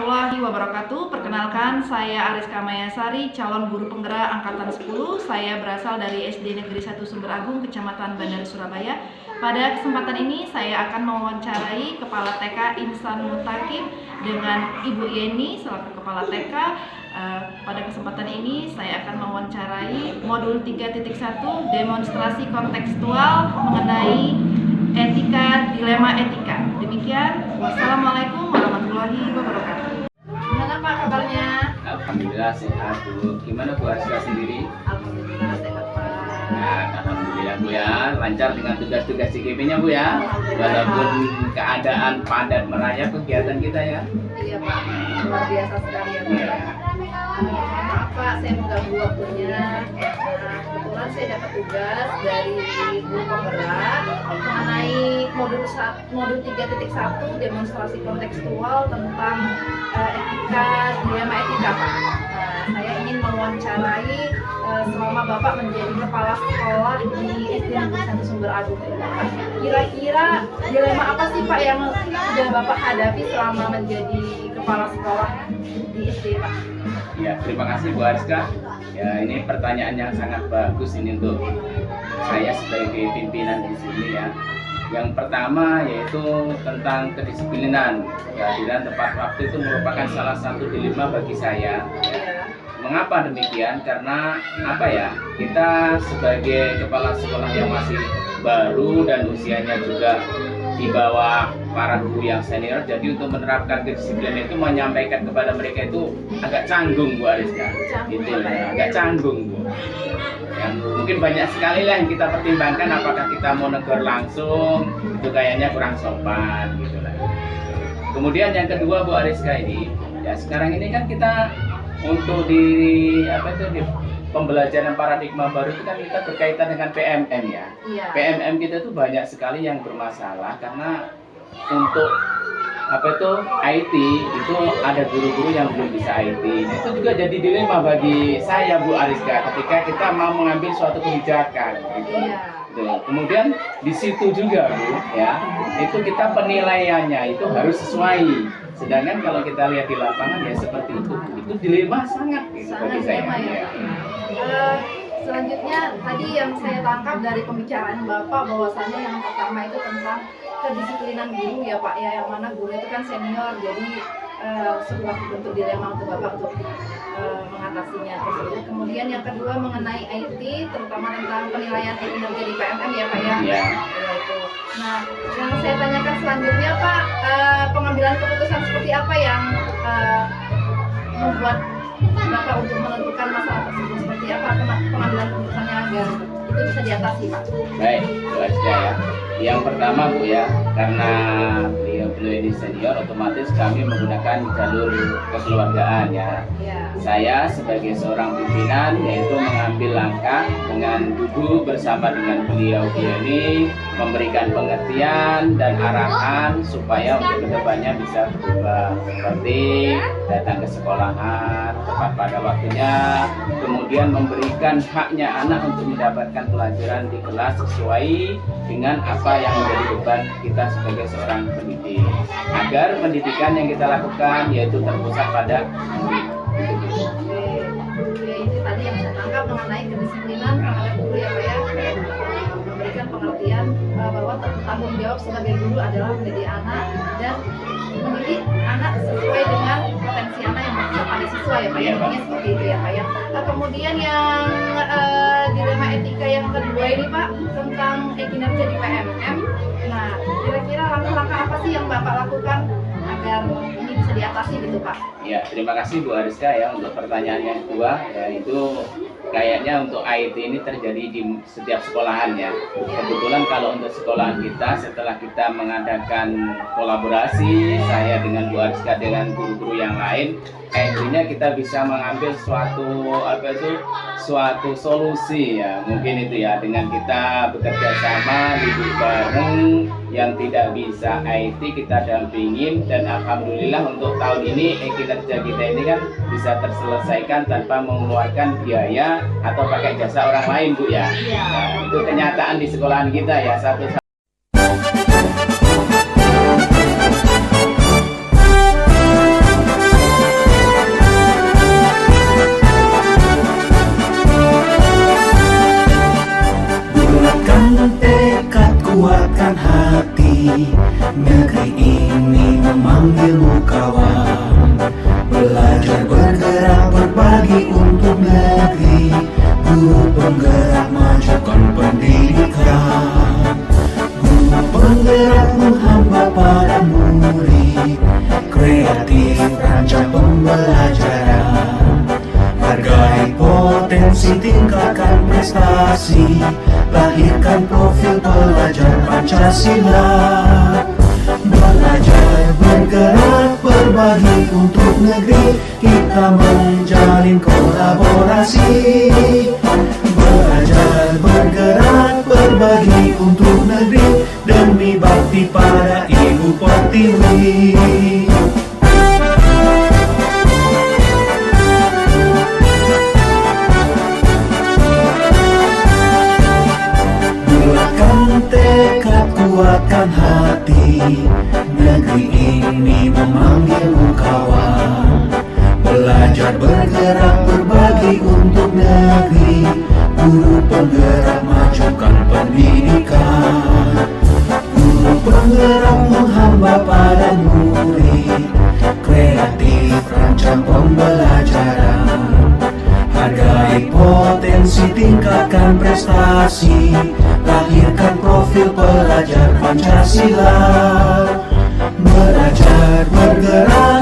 warahmatullahi wabarakatuh. Perkenalkan, saya Ariska Mayasari, calon guru penggerak angkatan 10. Saya berasal dari SD Negeri 1 Sumber Agung, Kecamatan Bandar, Surabaya. Pada kesempatan ini saya akan mewawancarai Kepala TK Insan Mutakin dengan Ibu Yeni selaku Kepala TK. Pada kesempatan ini saya akan mewawancarai modul 3.1 demonstrasi kontekstual mengenai etika, dilema etika. Demikian, wassalamualaikum warahmatullahi wabarakatuh. Gimana Pak kabarnya? Alhamdulillah sehat Bu. Gimana Bu Ariska sendiri? Alhamdulillah sehat Pak. Nah, alhamdulillah Bu ya, lancar dengan tugas-tugas CGP-nya Bu ya. Walaupun keadaan padat merayap kegiatan kita ya. Iya Pak, luar biasa sekali ya Pak. Ya. Maaf Pak, saya mengganggu waktunya. Kebetulan saya dapat tugas dari guru penggerak mengenai modul 3.1 demonstrasi kontekstual tentang etika, dilema etika Pak. Saya ingin mewawancarai selama Bapak menjadi kepala sekolah di SD Negeri 1 Sumber Agung. Kira-kira dilema apa sih Pak yang sudah Bapak hadapi selama menjadi kepala sekolah di SD Pak? Ya, terima kasih Bu Ariska. Ya, ini pertanyaan yang sangat bagus ini untuk saya sebagai pimpinan di sini ya. Yang pertama yaitu tentang kedisiplinan. Kehadiran tepat waktu itu merupakan salah satu dilema bagi saya. Ya. Mengapa demikian? Karena apa ya? Kita sebagai kepala sekolah yang masih baru dan usianya juga di bawah para guru yang senior, jadi untuk menerapkan kedisiplinan itu menyampaikan kepada mereka itu agak canggung Bu Ariska, gitu ya, agak canggung Bu. Yang mungkin banyak sekali lah yang kita pertimbangkan, apakah kita mau negur langsung, itu kayaknya kurang sopan gitu lah. Kemudian yang kedua Bu Ariska ini, ya sekarang ini kan kita untuk di pembelajaran paradigma baru itu kan kita berkaitan dengan PMM ya. Iya. PMM kita itu banyak sekali yang bermasalah karena untuk IT itu ada guru-guru yang belum bisa IT. Nah, itu juga jadi dilema bagi saya Bu Ariska ketika kita mau mengambil suatu kebijakan gitu. Iya. Kemudian di situ juga Bu ya, itu kita penilaiannya itu harus sesuai. Sedangkan kalau kita lihat di lapangan ya seperti itu dilema sangat gitu bagi saya. Ya. Selanjutnya tadi yang saya tangkap dari pembicaraan Bapak bahwasannya yang pertama itu tentang kedisiplinan guru ya Pak ya, yang mana guru itu kan senior, jadi sebuah bentuk dilema untuk Bapak untuk mengatasinya tersebut. Kemudian yang kedua mengenai IT, terutama tentang penilaian kinerja di PMM ya Pak ya. Ya. Itu. Nah, yang saya tanyakan selanjutnya Pak, pengambilan keputusan seperti apa yang membuat Bapak untuk menentukan masalah tersebut, seperti apa pengambilan keputusannya agar itu bisa diatasi Pak? Baik, Bu Ariska ya. Yang pertama Bu ya, karena beliau ini senior, otomatis kami menggunakan jalur kekeluargaan ya. Saya sebagai seorang pimpinan yaitu mengambil langkah dengan duduk bersama dengan beliau ini, memberikan pengertian dan arahan supaya untuk kedepannya bisa berubah, seperti datang ke sekolahan tepat pada waktunya, kemudian memberikan haknya anak untuk mendapatkan pelajaran di kelas sesuai dengan apa yang menjadi beban kita sebagai seorang pendidik, agar pendidikan yang kita lakukan yaitu terpusat pada murid. Oke, itu tadi yang saya tangkap mengenai kedisiplinan terhadap guru ya Pak ya, memberikan pengertian bahwa tanggung jawab sebagai guru adalah mendidik anak dan mendidik anak sesuai dengan potensi anak yang masuk pada siswa ya Pak ya, intinya seperti itu ya Pak ya. Kemudian yang dilema etika yang kedua ini Pak tentang kinerja di PMM. Nah, kira-kira langkah-langkah apa sih yang Bapak lakukan agar ini bisa diatasi gitu Pak? Ya, terima kasih Bu Ariska ya untuk pertanyaan yang kedua, yaitu kayaknya untuk IT ini terjadi di setiap sekolahan ya. Kebetulan kalau untuk sekolahan kita, setelah kita mengadakan kolaborasi saya dengan Bu Ariska dengan guru-guru yang lain, akhirnya kita bisa mengambil suatu solusi ya, mungkin itu ya, dengan kita bekerja sama duduk bareng, yang tidak bisa IT kita dampingin, dan alhamdulillah untuk tahun ini kinerja kita ini kan bisa terselesaikan tanpa mengeluarkan biaya atau pakai jasa orang lain Bu ya. Nah, itu kenyataan di sekolahan kita ya. Satu penggerak majukan pendidikan. Guru penggerak menghamba para murid, kreatif rancang pembelajaran. Hargai potensi, tingkatkan prestasi, lahirkan profil pelajar Pancasila. Belajar, bergerak, berbagi untuk negeri, kita menjalin kolaborasi. Belajar, bergerak, berbagi untuk negeri, demi bakti pada Ibu Pertiwi. Bulatkan tekad, kuatkan hati, negeri ini memanggilmu kawan. Belajar, bergerak, berbagi untuk negeri, guru penggerak majukan pendidikan. Guru penggerak menghamba pada murid, kreatif rancang pembelajaran. Hargai potensi, tingkatkan prestasi, lahirkan profil pelajar Pancasila. Belajar, bergerak,